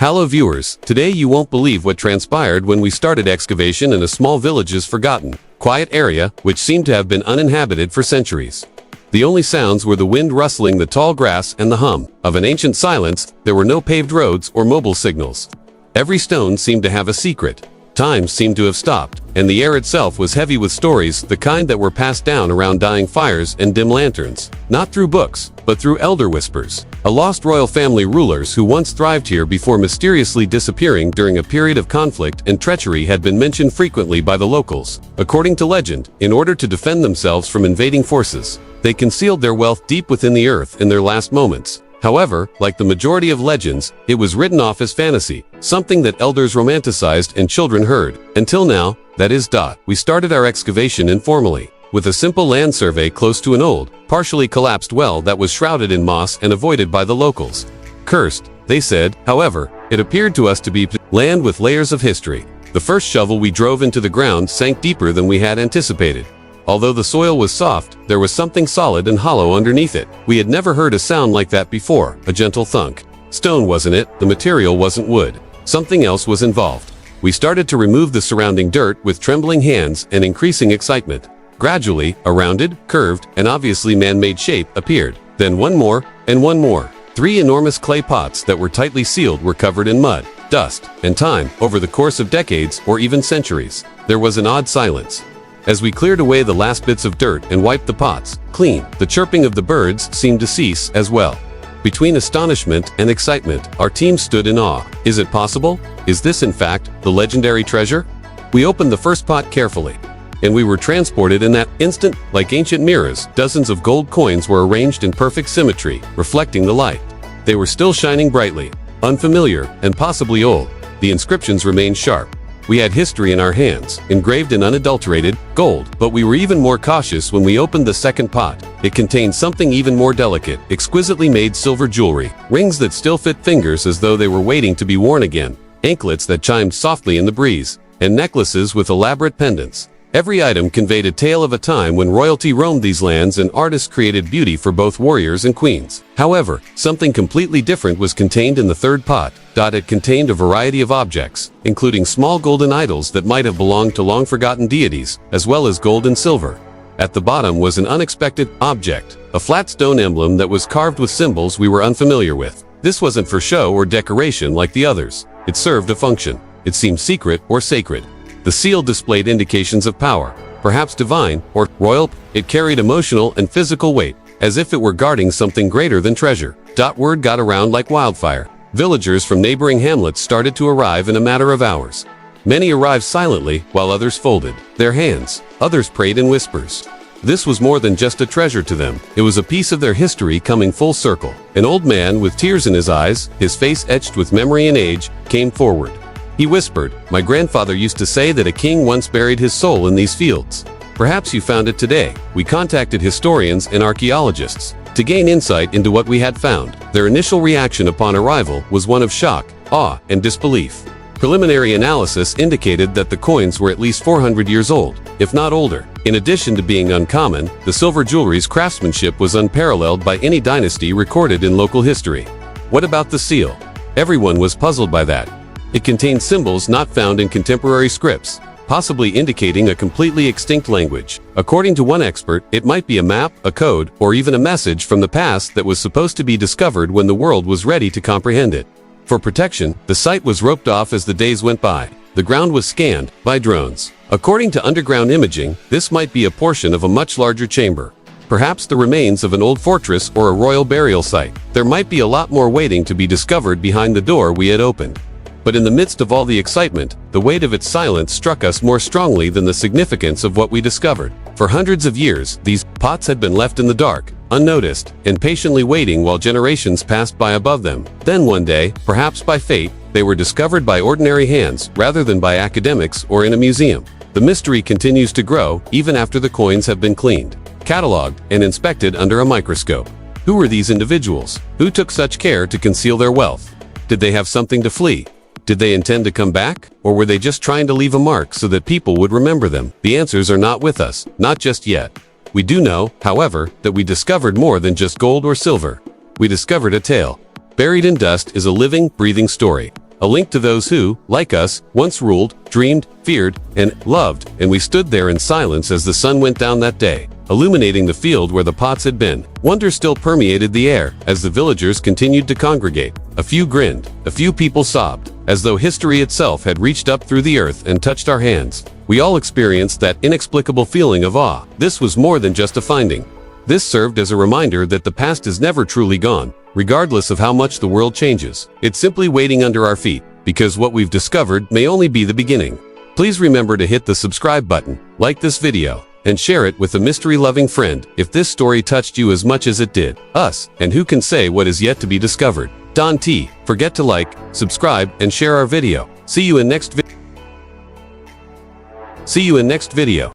Hello viewers, today you won't believe what transpired when we started excavation in a small village's forgotten, quiet area which seemed to have been uninhabited for centuries. The only sounds were the wind rustling the tall grass and the hum of an ancient silence. There were no paved roads or mobile signals. Every stone seemed to have a secret. Time seemed to have stopped, and the air itself was heavy with stories, the kind that were passed down around dying fires and dim lanterns, not through books, but through elder whispers. A lost royal family rulers who once thrived here before mysteriously disappearing during a period of conflict and treachery had been mentioned frequently by the locals. According to legend, in order to defend themselves from invading forces, they concealed their wealth deep within the earth in their last moments. However, like the majority of legends, it was written off as fantasy, something that elders romanticized and children heard. Until now, that is. We started our excavation informally, with a simple land survey close to an old, partially collapsed well that was shrouded in moss and avoided by the locals. Cursed, they said. However, it appeared to us to be land with layers of history. The first shovel we drove into the ground sank deeper than we had anticipated. Although the soil was soft, there was something solid and hollow underneath it. We had never heard a sound like that before, a gentle thunk. Stone wasn't it, the material wasn't wood. Something else was involved. We started to remove the surrounding dirt with trembling hands and increasing excitement. Gradually, a rounded, curved, and obviously man-made shape appeared. Then one more, and one more. 3 enormous clay pots that were tightly sealed were covered in mud, dust, and time. Over the course of decades, or even centuries, there was an odd silence. As we cleared away the last bits of dirt and wiped the pots clean, the chirping of the birds seemed to cease as well. Between astonishment and excitement, our team stood in awe. Is it possible? Is this in fact the legendary treasure? We opened the first pot carefully, and we were transported in that instant. Like ancient mirrors, dozens of gold coins were arranged in perfect symmetry, reflecting the light. They were still shining brightly, unfamiliar, and possibly old. The inscriptions remained sharp. We had history in our hands, engraved in unadulterated gold, but we were even more cautious when we opened the second pot. It contained something even more delicate, exquisitely made silver jewelry, rings that still fit fingers as though they were waiting to be worn again, anklets that chimed softly in the breeze, and necklaces with elaborate pendants. Every item conveyed a tale of a time when royalty roamed these lands and artists created beauty for both warriors and queens. However, something completely different was contained in the third pot. It contained a variety of objects, including small golden idols that might have belonged to long-forgotten deities, as well as gold and silver. At the bottom was an unexpected object, a flat stone emblem that was carved with symbols we were unfamiliar with. This wasn't for show or decoration like the others. It served a function. It seemed secret or sacred. The seal displayed indications of power, perhaps divine or royal. It carried emotional and physical weight, as if it were guarding something greater than treasure. Word got around like wildfire. Villagers from neighboring hamlets started to arrive in a matter of hours. Many arrived silently, while others folded their hands. Others prayed in whispers. This was more than just a treasure to them. It was a piece of their history coming full circle. An old man with tears in his eyes, his face etched with memory and age, came forward. He whispered, "My grandfather used to say that a king once buried his soul in these fields. Perhaps you found it today." We contacted historians and archaeologists to gain insight into what we had found. Their initial reaction upon arrival was one of shock, awe, and disbelief. Preliminary analysis indicated that the coins were at least 400 years old, if not older. In addition to being uncommon, the silver jewelry's craftsmanship was unparalleled by any dynasty recorded in local history. What about the seal? Everyone was puzzled by that. It contained symbols not found in contemporary scripts, possibly indicating a completely extinct language. According to one expert, it might be a map, a code, or even a message from the past that was supposed to be discovered when the world was ready to comprehend it. For protection, the site was roped off as the days went by. The ground was scanned by drones. According to underground imaging, this might be a portion of a much larger chamber. Perhaps the remains of an old fortress or a royal burial site. There might be a lot more waiting to be discovered behind the door we had opened. But in the midst of all the excitement, the weight of its silence struck us more strongly than the significance of what we discovered. For hundreds of years, these pots had been left in the dark, unnoticed, and patiently waiting while generations passed by above them. Then one day, perhaps by fate, they were discovered by ordinary hands rather than by academics or in a museum. The mystery continues to grow even after the coins have been cleaned, cataloged, and inspected under a microscope. Who were these individuals? Who took such care to conceal their wealth? Did they have something to flee? Did they intend to come back? Or were they just trying to leave a mark so that people would remember them? The answers are not with us, not just yet. We do know, however, that we discovered more than just gold or silver. We discovered a tale. Buried in dust is a living, breathing story. A link to those who, like us, once ruled, dreamed, feared, and loved, and we stood there in silence as the sun went down that day, illuminating the field where the pots had been. Wonder still permeated the air as the villagers continued to congregate. A few grinned, a few people sobbed, as though history itself had reached up through the earth and touched our hands. We all experienced that inexplicable feeling of awe. This was more than just a finding. This served as a reminder that the past is never truly gone, regardless of how much the world changes. It's simply waiting under our feet, because what we've discovered may only be the beginning. Please remember to hit the subscribe button, like this video, and share it with a mystery-loving friend if this story touched you as much as it did us, and who can say what is yet to be discovered. Don T. Forget to like, subscribe, and share our video. See you in next video.